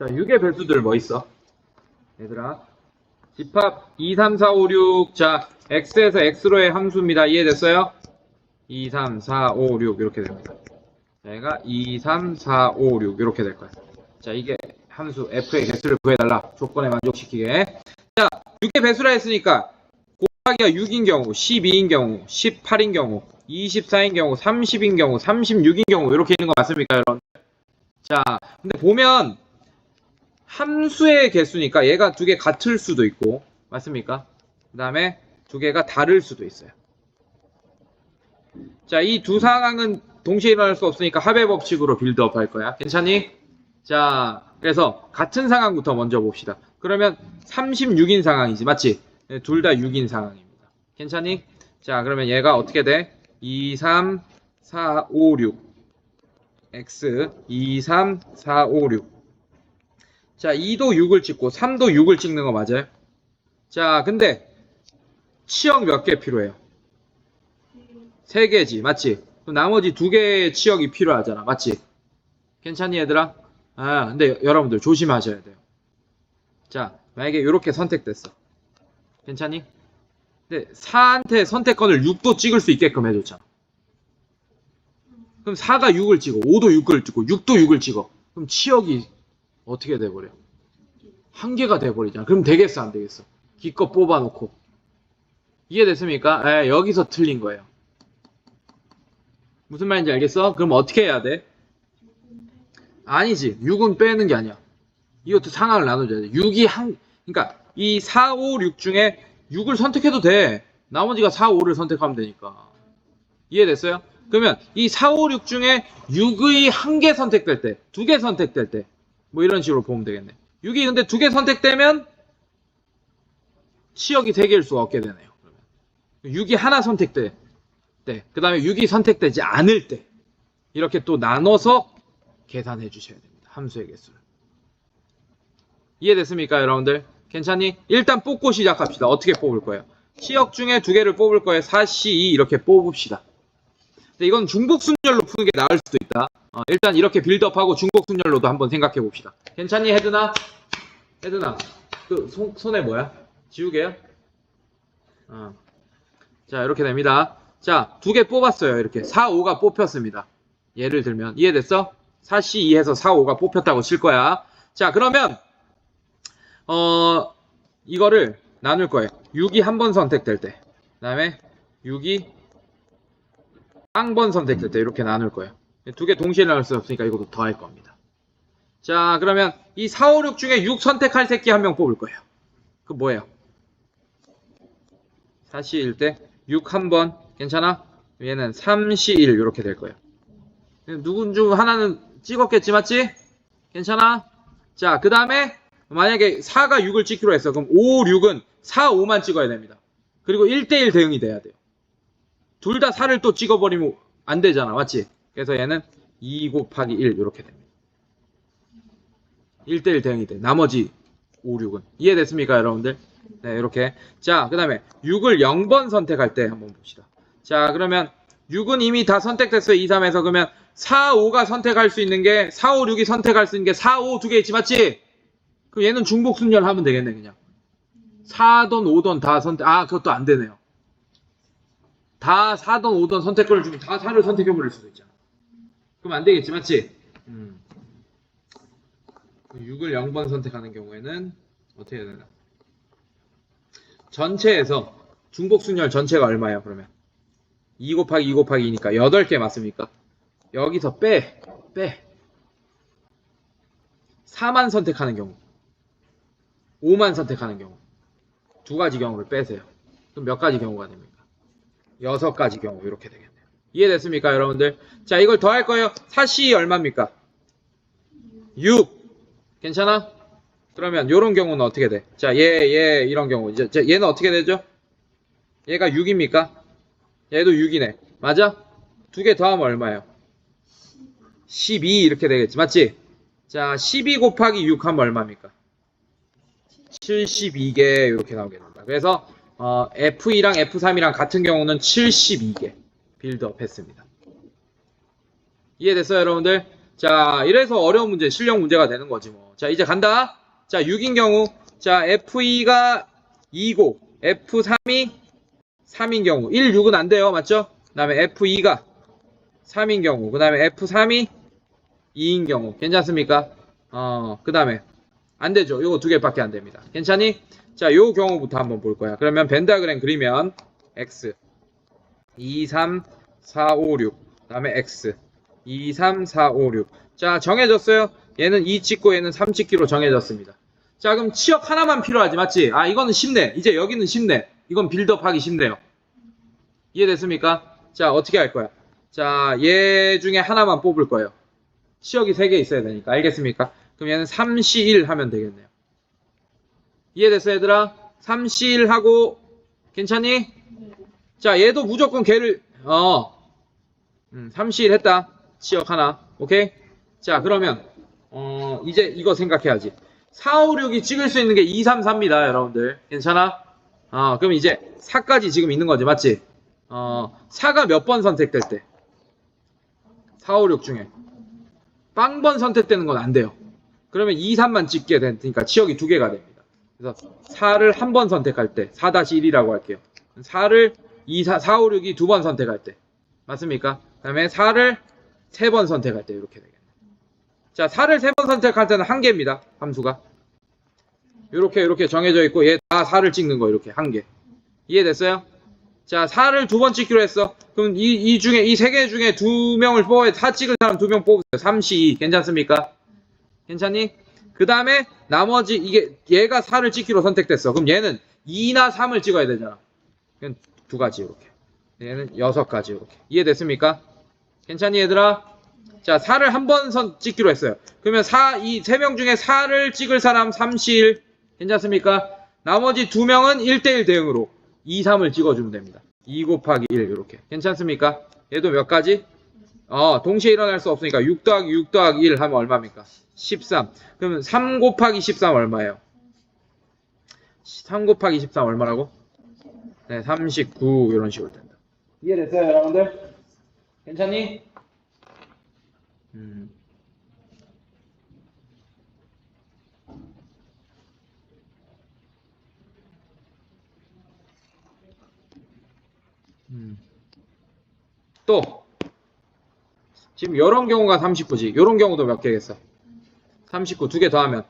자, 6의 배수들 뭐 있어? 얘들아. 집합 2, 3, 4, 5, 6. 자, x에서 x로의 함수입니다. 이해됐어요? 2, 3, 4, 5, 6 이렇게 됩니다. 얘가 2, 3, 4, 5, 6 이렇게 될 거야. 자, 이게 함수 f의 개수를 구해달라. 조건에 만족시키게. 자, 6의 배수라 했으니까 곱하기가 6인 경우, 12인 경우, 18인 경우, 24인 경우, 30인 경우, 36인 경우 이렇게 있는 거 맞습니까, 여러분? 자, 근데 보면 함수의 개수니까 얘가 두 개 같을 수도 있고, 맞습니까? 그 다음에 두 개가 다를 수도 있어요. 자, 이 두 상황은 동시에 일어날 수 없으니까 합의 법칙으로 빌드업 할 거야. 괜찮니? 자, 그래서 같은 상황부터 먼저 봅시다. 그러면 36인 상황이지, 맞지? 둘 다 6인 상황입니다. 괜찮니? 자, 그러면 얘가 어떻게 돼? 2, 3, 4, 5, 6 x 2, 3, 4, 5, 6 자, 2도 6을 찍고 3도 6을 찍는 거 맞아요? 자, 근데 치역 몇 개 필요해요? 3개지, 맞지? 그럼 나머지 2개의 치역이 필요하잖아, 맞지? 괜찮니, 얘들아? 아, 근데 여러분들 조심하셔야 돼요. 자, 만약에 이렇게 선택됐어. 괜찮니? 근데 4한테 선택권을 6도 찍을 수 있게끔 해줬잖아. 그럼 4가 6을 찍어, 5도 6을 찍고, 6도 6을 찍어. 그럼 치역이 어떻게 돼버려? 한 개가 돼버리잖아. 그럼 되겠어, 안 되겠어? 기껏 뽑아놓고. 이해됐습니까? 여기서 틀린 거예요. 무슨 말인지 알겠어? 그럼 어떻게 해야 돼? 아니지. 6은 빼는 게 아니야. 이것도 상황을 나눠줘야 돼. 6이 그러니까 이 4, 5, 6 중에 6을 선택해도 돼. 나머지가 4, 5를 선택하면 되니까. 이해됐어요? 그러면 이 4, 5, 6 중에 6의 한 개 선택될 때, 2개 선택될 때, 뭐 이런 식으로 보면 되겠네. 6이 근데 2개 선택되면 치역이 3개일 수가 없게 되네요. 그러면 6이 하나 선택될 때, 그 다음에 6이 선택되지 않을 때, 이렇게 또 나눠서 계산해 주셔야 됩니다. 함수의 개수를. 이해됐습니까, 여러분들? 괜찮니? 일단 뽑고 시작합시다. 어떻게 뽑을 거예요? 치역 중에 2개를 뽑을 거예요. 4, C2 이렇게 뽑읍시다. 근데 이건 중복순열로 푸는 게 나을 수도 있다. 일단 이렇게 빌드업하고 중복순열로도 한번 생각해 봅시다. 괜찮니, 헤드나? 헤드나, 그 손에 뭐야? 지우개야? 자, 이렇게 됩니다. 자, 2개 뽑았어요. 이렇게 4, 5가 뽑혔습니다. 예를 들면 이해됐어? 4C2 해서 4, 5가 뽑혔다고 칠 거야. 자, 그러면 이거를 나눌 거예요. 6이 한 번 선택될 때, 그 다음에 6이 쌍번 선택될 때 이렇게 나눌 거예요. 2개 동시에 나눌 수 없으니까 이것도 더 할 겁니다. 자, 그러면 이 4, 5, 6 중에 6 선택할 새끼 한 명 뽑을 거예요. 그 뭐예요? 4C1 때 6 한 번, 괜찮아? 얘는 3C1 이렇게 될 거예요. 누군 중 하나는 찍었겠지, 맞지? 괜찮아? 자, 그 다음에 만약에 4가 6을 찍기로 했어. 그럼 5, 6은 4, 5만 찍어야 됩니다. 그리고 1대1 대응이 돼야 돼요. 둘 다 4를 또 찍어버리면 안 되잖아, 맞지? 그래서 얘는 2 곱하기 1 이렇게 됩니다. 1대1 대응이 돼. 나머지 5, 6은. 이해됐습니까, 여러분들? 네, 이렇게. 자, 그 다음에 6을 0번 선택할 때 한번 봅시다. 자, 그러면 6은 이미 다 선택됐어요. 2, 3에서. 그러면 4, 5가 선택할 수 있는 게 4, 5, 6이 선택할 수 있는 게 4, 5 두 개 있지, 맞지? 그럼 얘는 중복순열 하면 되겠네, 그냥. 4던 5던 다 선택, 그것도 안 되네요. 다 4던 5던 선택권을 주면 다 4를 선택해버릴 수도 있잖아. 그럼 안 되겠지, 맞지? 6을 0번 선택하는 경우에는 어떻게 해야 되나? 전체에서 중복순열 전체가 얼마예요, 그러면? 2 곱하기 2 곱하기 2니까 8개 맞습니까? 여기서 빼. 4만 선택하는 경우, 5만 선택하는 경우, 2가지 경우를 빼세요. 그럼 몇 가지 경우가 됩니까? 6가지 경우 이렇게 되겠네요. 이해됐습니까, 여러분들? 자, 이걸 더 할 거예요. 4C 얼마입니까? 6. 괜찮아? 그러면 이런 경우는 어떻게 돼? 자, 얘 이런 경우. 이제 얘는 어떻게 되죠? 얘가 6입니까? 얘도 6이네. 맞아? 2개 더하면 얼마예요? 12 이렇게 되겠지. 맞지? 자, 12 곱하기 6 하면 얼마입니까? 72개 이렇게 나오게 된다. 그래서 F2랑 F3이랑 같은 경우는 72개 빌드업 했습니다. 이해됐어요, 여러분들? 자, 이래서 어려운 문제, 실력 문제가 되는 거지 뭐. 자, 이제 간다. 자, 6인 경우. 자, F2가 2고, F3이 3인 경우. 1, 6은 안 돼요. 맞죠? 그 다음에 F2가 3인 경우. 그 다음에 F3이 2인 경우. 괜찮습니까? 그 다음에. 안 되죠. 요거 두 개밖에 안 됩니다. 괜찮니? 자, 요 경우부터 한번 볼 거야. 그러면 벤 다이어그램 그리면 X 2, 3, 4, 5, 6. 그 다음에 X 2, 3, 4, 5, 6. 자, 정해졌어요. 얘는 2 찍고 얘는 3 찍기로 정해졌습니다. 자, 그럼 치역 하나만 필요하지, 맞지? 아, 이거는 쉽네. 이제 여기는 쉽네. 이건 빌드업 하기 쉽네요. 이해됐습니까? 자, 어떻게 할 거야? 자, 얘 중에 하나만 뽑을 거예요. 치역이 3개 있어야 되니까. 알겠습니까? 그럼 얘는 3C1 하면 되겠네요. 이해됐어, 얘들아? 3C1 하고, 괜찮니? 자, 얘도 무조건 걔를, 3C1 했다. 치역 하나. 오케이? 자, 그러면, 이제 이거 생각해야지. 4, 5, 6이 찍을 수 있는 게 2, 3, 4입니다, 여러분들. 괜찮아? 그럼 이제 4까지 지금 있는 거지, 맞지? 4가 몇 번 선택될 때? 4, 5, 6 중에. 빵번 선택되는 건 안 돼요. 그러면 2, 3만 찍게 되니까 치역이 2개가 됩니다. 그래서 4를 한 번 선택할 때, 4-1이라고 할게요. 4를 4, 5, 6이 2번 선택할 때. 맞습니까? 그 다음에 4를 3번 선택할 때 이렇게 되겠네요. 자, 4를 3번 선택할 때는 1개입니다. 함수가. 이렇게 정해져 있고 얘 다 4를 찍는 거 이렇게 1개. 이해됐어요? 자, 4를 2번 찍기로 했어. 그럼 이 중에 이 3개 중에 2명을 뽑아야 4 찍을 사람 2명 뽑으세요. 3, 2. 괜찮습니까? 괜찮니? 그 다음에 나머지 이게 얘가 4를 찍기로 선택됐어. 그럼 얘는 2나 3을 찍어야 되잖아. 그럼 2가지 이렇게. 얘는 6가지 이렇게. 이해됐습니까? 괜찮니 얘들아? 자, 4를 한 번 찍기로 했어요. 그러면 이 3명 중에 4를 찍을 사람 3, 1. 괜찮습니까? 나머지 2명은 1대1 대응으로 2, 3을 찍어주면 됩니다. 2 곱하기 1 이렇게. 괜찮습니까? 얘도 몇 가지? 동시에 일어날 수 없으니까 6 더하기 6 더하기 1 하면 얼마입니까? 13. 그러면 3 곱하기 13 얼마예요? 3 곱하기 13 얼마라고? 네, 39 이런 식으로 된다. 이해됐어요, 여러분들? 괜찮니? 또 지금 이런 경우가 39지. 이런 경우도 몇 개겠어? 39 두 개 더하면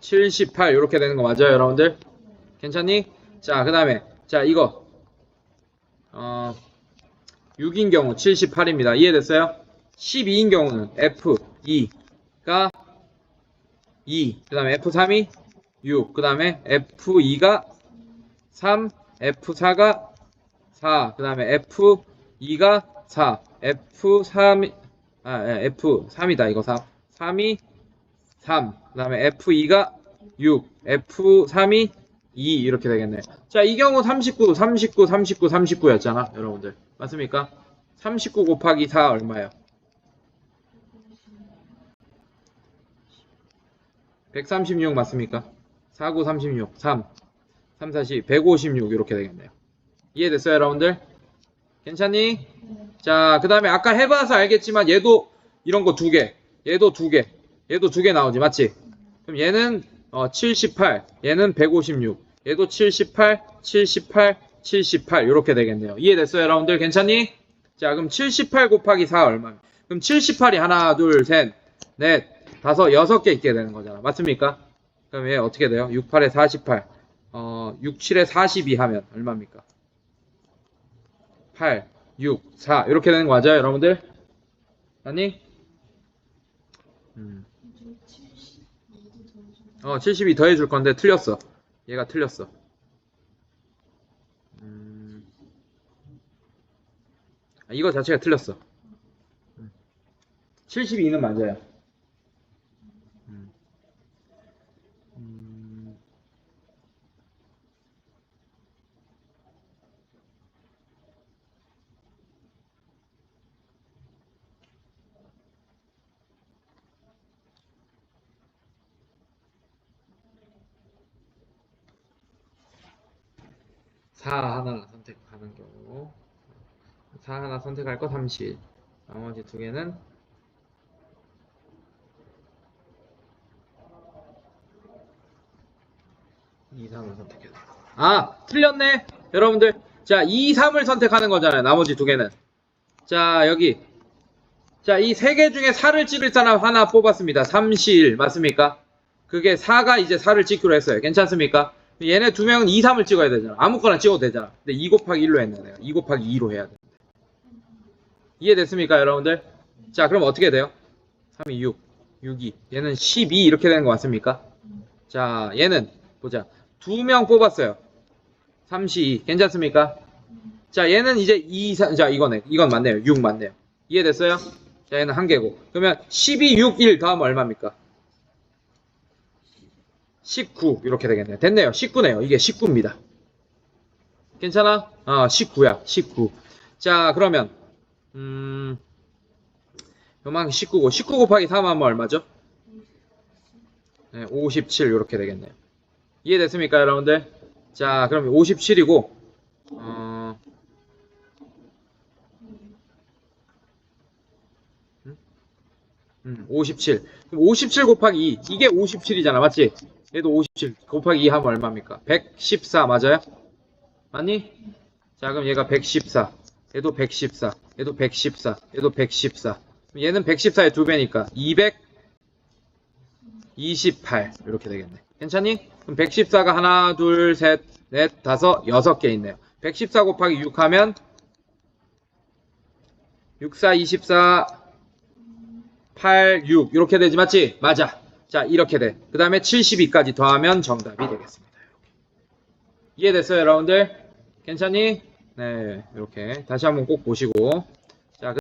78 이렇게 되는 거 맞아요, 여러분들? 괜찮니? 자, 그 다음에 자, 이거 6인 경우 78입니다. 이해됐어요? 12인 경우는 F2가 2, 그 다음에 F3이 6, 그 다음에 F2가 3, F4가 4, 그 다음에 F2가 4, F3이다, 이거 3. 3이 3, 그 다음에 F2가 6, F3이 2, 이렇게 되겠네. 자, 이 경우 39, 39, 39, 39였잖아, 여러분들. 맞습니까? 39 곱하기 4 얼마예요? 136 맞습니까? 4, 9, 36, 3, 3, 4, 10, 156 이렇게 되겠네요. 이해됐어요, 여러분들? 괜찮니? 자, 그 다음에 아까 해봐서 알겠지만 얘도 이런 거 2개, 얘도 2개, 얘도 2개 나오지, 맞지? 그럼 얘는 78, 얘는 156, 얘도 78, 78, 78 이렇게 되겠네요. 이해됐어요, 여러분들? 괜찮니? 자, 그럼 78 곱하기 4 얼마? 그럼 78이 하나, 둘, 셋, 넷, 다섯, 6개 있게 되는 거잖아. 맞습니까? 그럼 얘 어떻게 돼요? 6, 8에 48, 6, 7에 42 하면 얼마입니까? 8, 6, 4 이렇게 되는 거 맞아요, 여러분들? 아니? 72 더해줄 건데 틀렸어. 얘가 틀렸어. 이거 자체가 틀렸어. 72는 맞아요. 4 하나 선택하는 경우 4 하나 선택할 거 31. 나머지 두 개는 2, 3을 선택해야 돼. 아, 틀렸네. 여러분들. 자, 2, 3을 선택하는 거잖아요. 나머지 두 개는. 자, 여기. 자, 이 세 개 중에 4를 찍을 사람 하나 뽑았습니다. 31. 맞습니까? 그게 4가 이제 4를 찍기로 했어요. 괜찮습니까? 얘네 두 명은 2, 3을 찍어야 되잖아. 아무거나 찍어도 되잖아. 근데 2 곱하기 1로 했네, 내가. 2 곱하기 2로 해야 돼. 이해됐습니까, 여러분들? 자, 그럼 어떻게 돼요? 3이 6, 6이. 얘는 12 이렇게 되는 거 맞습니까? 자, 얘는 보자. 두 명 뽑았어요. 32. 괜찮습니까? 자, 얘는 이제 2, 3, 자, 이거네. 이건 맞네요. 6 맞네요. 이해됐어요? 자, 얘는 한 개고. 그러면 12, 6, 1 다음 얼마입니까? 19. 이렇게 되겠네요. 됐네요. 19네요. 이게 19입니다. 괜찮아? 19야. 19. 자, 그러면, 요만큼 19고, 19 곱하기 3 하면 얼마죠? 네, 57. 이렇게 되겠네요. 이해됐습니까, 여러분들? 자, 그럼 57이고, 57. 그럼 57 곱하기 2. 이게 57이잖아. 맞지? 얘도 57 곱하기 2 하면 얼마입니까? 114 맞아요? 맞니? 자, 그럼 얘가 114. 얘도 114. 얘도 114. 얘도 114. 얘는 114의 2배니까 228. 이렇게 되겠네. 괜찮니? 그럼 114가 하나, 둘, 셋, 넷, 다섯, 6개 있네요. 114 곱하기 6 하면 64, 24, 8, 6 이렇게 되지 맞지? 맞아. 자, 이렇게 돼. 그 다음에 72까지 더하면 정답이 되겠습니다. 이해됐어요, 여러분들? 괜찮니? 네, 이렇게 다시 한번 꼭 보시고